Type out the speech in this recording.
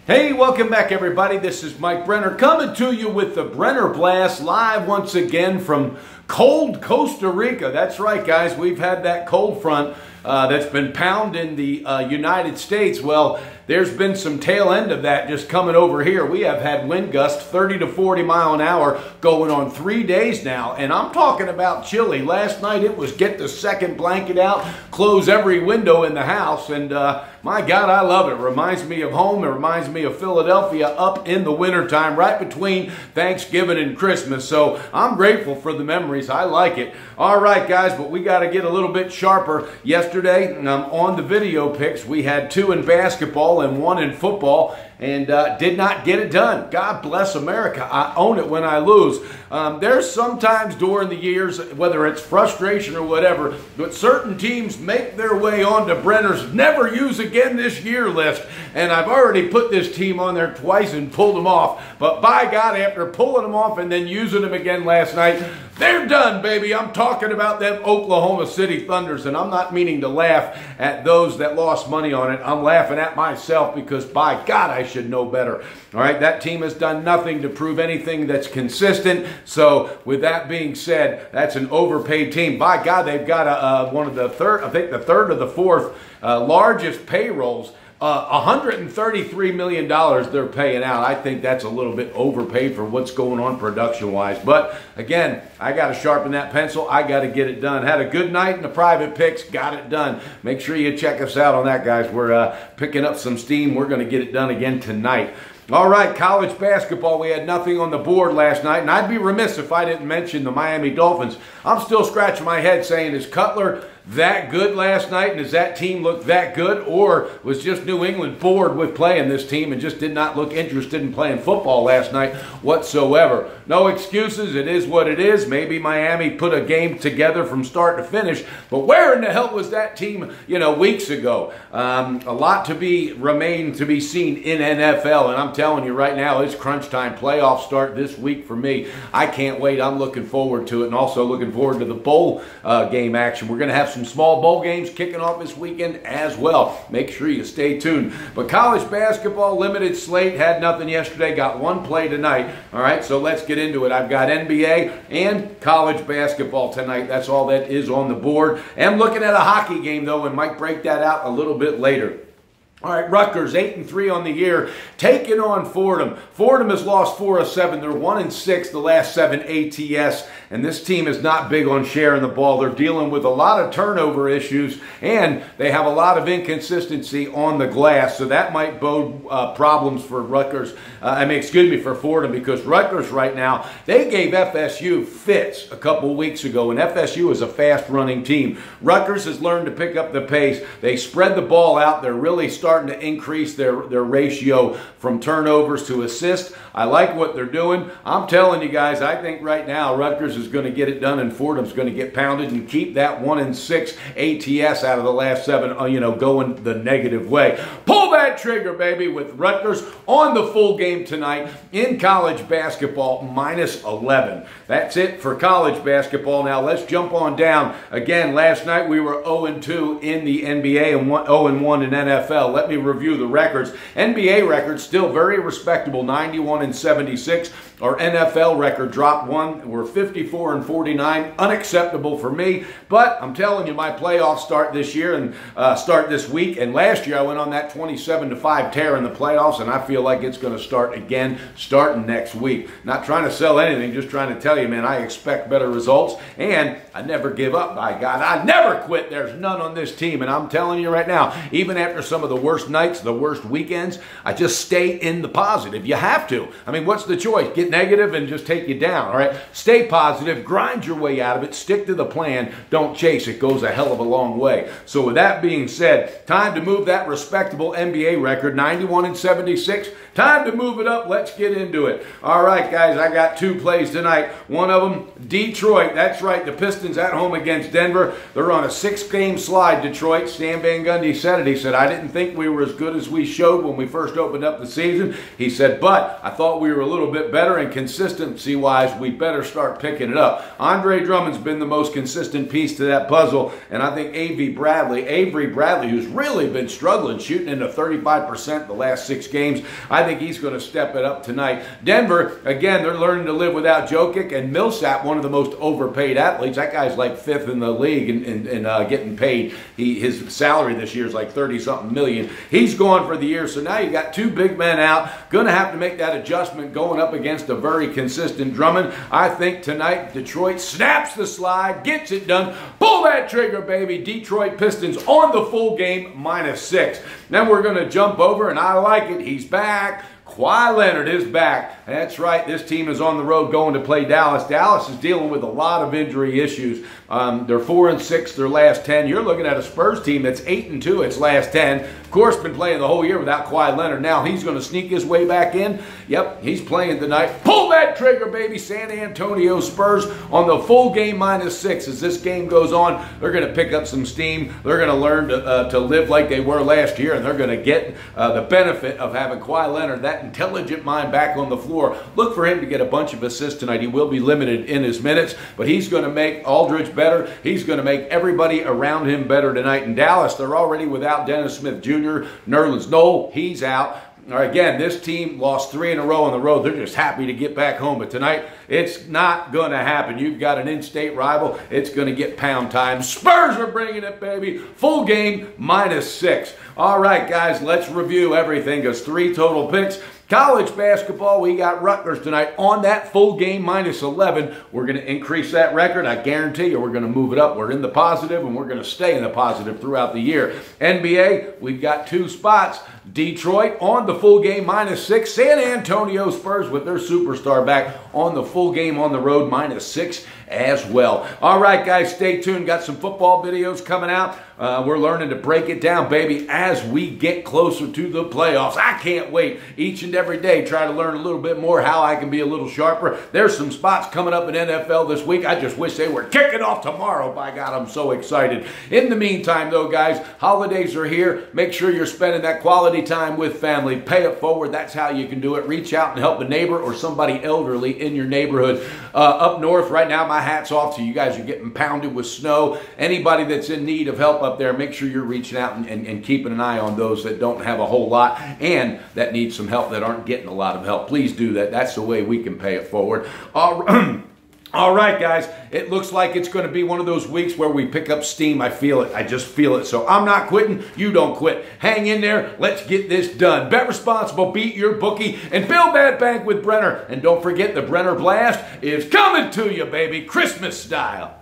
Hey, welcome back everybody. This is Mike Brenner coming to you with the Brenner Blast live once again from cold Costa Rica. That's right, guys. We've had that cold front that's been pounding the United States. Well, there's been some tail end of that just coming over here. We have had wind gusts 30 to 40 mile an hour going on 3 days now, and I'm talking about chilly. Last night it was get the second blanket out, close every window in the house, and my God, I love it. Reminds me of home. It reminds me of Philadelphia up in the wintertime, right between Thanksgiving and Christmas. So I'm grateful for the memories. I like it. All right, guys, but we got to get a little bit sharper. Yesterday, on the video picks, we had 2 in basketball and 1 in football, and did not get it done. God bless America. I own it when I lose. There's sometimes during the years, whether it's frustration or whatever, but certain teams make their way onto Brenner's never use again this year list, and I've already put this team on there twice and pulled them off. But by God, after pulling them off and then using them again last night, they're done, baby. I'm talking about them Oklahoma City Thunders, and I'm not meaning to laugh at those that lost money on it. I'm laughing at myself because, by God, I should know better. All right, that team has done nothing to prove anything that's consistent. So, with that being said, that's an overpaid team. By God, they've got one of the third, I think the third or the fourth largest payrolls. $133 million they're paying out. I think that's a little bit overpaid for what's going on production-wise. But, again, I got to sharpen that pencil. I got to get it done. Had a good night in the private picks. Got it done. Make sure you check us out on that, guys. We're picking up some steam. We're going to get it done again tonight. All right, college basketball, we had nothing on the board last night, and I'd be remiss if I didn't mention the Miami Dolphins. I'm still scratching my head saying, is Cutler that good last night, and does that team look that good, or was just New England bored with playing this team and just did not look interested in playing football last night whatsoever? No excuses. It is what it is. Maybe Miami put a game together from start to finish, but where in the hell was that team, weeks ago? A lot remain to be seen in NFL, and I'm telling you right now, it's crunch time. Playoffs start this week for me. I can't wait. I'm looking forward to it, and also looking forward to the bowl game action. We're going to have some small bowl games kicking off this weekend as well. Make sure you stay tuned. But college basketball, limited slate, had nothing yesterday, got 1 play tonight. All right, so let's get into it. I've got NBA and college basketball tonight. That's all that is on the board. I'm looking at a hockey game, though, and might break that out a little bit later. All right, Rutgers, 8-3 on the year, taking on Fordham. Fordham has lost 4 of 7. They're 1-6 the last 7 ATS, and this team is not big on sharing the ball. They're dealing with a lot of turnover issues, and they have a lot of inconsistency on the glass, so that might bode problems for Rutgers. For Fordham, because Rutgers right now, they gave FSU fits a couple weeks ago, and FSU is a fast-running team. Rutgers has learned to pick up the pace. They spread the ball out. They're really starting to increase their ratio from turnovers to assists. I like what they're doing. I'm telling you guys, I think right now Rutgers is going to get it done and Fordham's going to get pounded and keep that 1-6 ATS out of the last 7, going the negative way. Pull that trigger, baby, with Rutgers on the full game tonight in college basketball, -11. That's it for college basketball. Now let's jump on down. Again, last night we were 0-2 in the NBA and 0-1 in NFL. Let me review the records. NBA record still very respectable, 91-76. Our NFL record dropped 1. We're 54-49. Unacceptable for me. But I'm telling you, my playoffs start this year and start this week. And last year I went on that 27-5 tear in the playoffs, and I feel like it's going to start again starting next week. Not trying to sell anything, just trying to tell you, man, I expect better results, and I never give up, by God. I never quit. There's none on this team, and I'm telling you right now, even after some of the worst nights, the worst weekends, I just stay in the positive. You have to. I mean, what's the choice? Get negative and just take you down, all right? Stay positive, grind your way out of it, stick to the plan, don't chase. It goes a hell of a long way. So with that being said, time to move that respectable NBA record, 91-76. Time to move it up. Let's get into it. All right, guys, I got 2 plays tonight. One of them, Detroit. That's right, the Pistons at home against Denver. They're on a 6-game slide, Detroit. Stan Van Gundy said it. He said, I didn't think think we were as good as we showed when we first opened up the season. He said, but I thought we were a little bit better, and consistency-wise, we better start picking it up. Andre Drummond's been the most consistent piece to that puzzle, and I think Avery Bradley, who's really been struggling, shooting into 35% the last 6 games, I think he's going to step it up tonight. Denver, again, they're learning to live without Jokic, and Millsap, one of the most overpaid athletes. That guy's like 5th in the league in getting paid. His salary this year is like 30-something million. He's gone for the year, so now you got 2 big men out. Going to have to make that adjustment going up against a very consistent Drummond. I think tonight Detroit snaps the slide, gets it done. Pull that trigger, baby. Detroit Pistons on the full game, -6. Then we're going to jump over, and I like it. He's back. Kawhi Leonard is back. That's right. This team is on the road going to play Dallas. Dallas is dealing with a lot of injury issues. They're 4-6 their last 10. You're looking at a Spurs team that's 8-2 its last 10. Of course, been playing the whole year without Kawhi Leonard. Now he's going to sneak his way back in. Yep, he's playing tonight. Pull that trigger, baby. San Antonio Spurs on the full game -6. As this game goes on, they're going to pick up some steam. They're going to learn to live like they were last year, and they're going to get the benefit of having Kawhi Leonard, that intelligent mind, back on the floor. Look for him to get a bunch of assists tonight. He will be limited in his minutes, but he's going to make Aldridge better. He's going to make everybody around him better tonight. In Dallas, they're already without Dennis Smith Jr. Nerlens Noel, he's out. All right, again, this team lost 3 in a row on the road. They're just happy to get back home. But tonight, it's not going to happen. You've got an in-state rival. It's going to get pound time. Spurs are bringing it, baby. Full game, -6. All right, guys, let's review everything. There's 3 total picks. College basketball, we got Rutgers tonight on that full game -11. We're going to increase that record. I guarantee you we're going to move it up. We're in the positive, and we're going to stay in the positive throughout the year. NBA, we've got 2 spots. Detroit on the full game -6. San Antonio Spurs with their superstar back on the full game on the road -6 as well. All right, guys, stay tuned. Got some football videos coming out. We're learning to break it down, baby, as we get closer to the playoffs. I can't wait. Each and every day, try to learn a little bit more how I can be a little sharper. There's some spots coming up in NFL this week. I just wish they were kicking off tomorrow. By God, I'm so excited. In the meantime, though, guys, holidays are here. Make sure you're spending that quality time with family. Pay it forward. That's how you can do it. Reach out and help a neighbor or somebody elderly in your neighborhood. Up north right now, my hat's off to you guys. Are getting pounded with snow. Anybody that's in need of help up there, make sure you're reaching out and keeping an eye on those that don't have a whole lot and that need some help, that aren't getting a lot of help. Please do that. That's the way we can pay it forward. All right, guys, it looks like it's going to be one of those weeks where we pick up steam. I feel it. I just feel it. So I'm not quitting. You don't quit. Hang in there. Let's get this done. Bet responsible. Beat your bookie. And build that bank with Brenner. And don't forget, the Brenner Blast is coming to you, baby. Christmas style.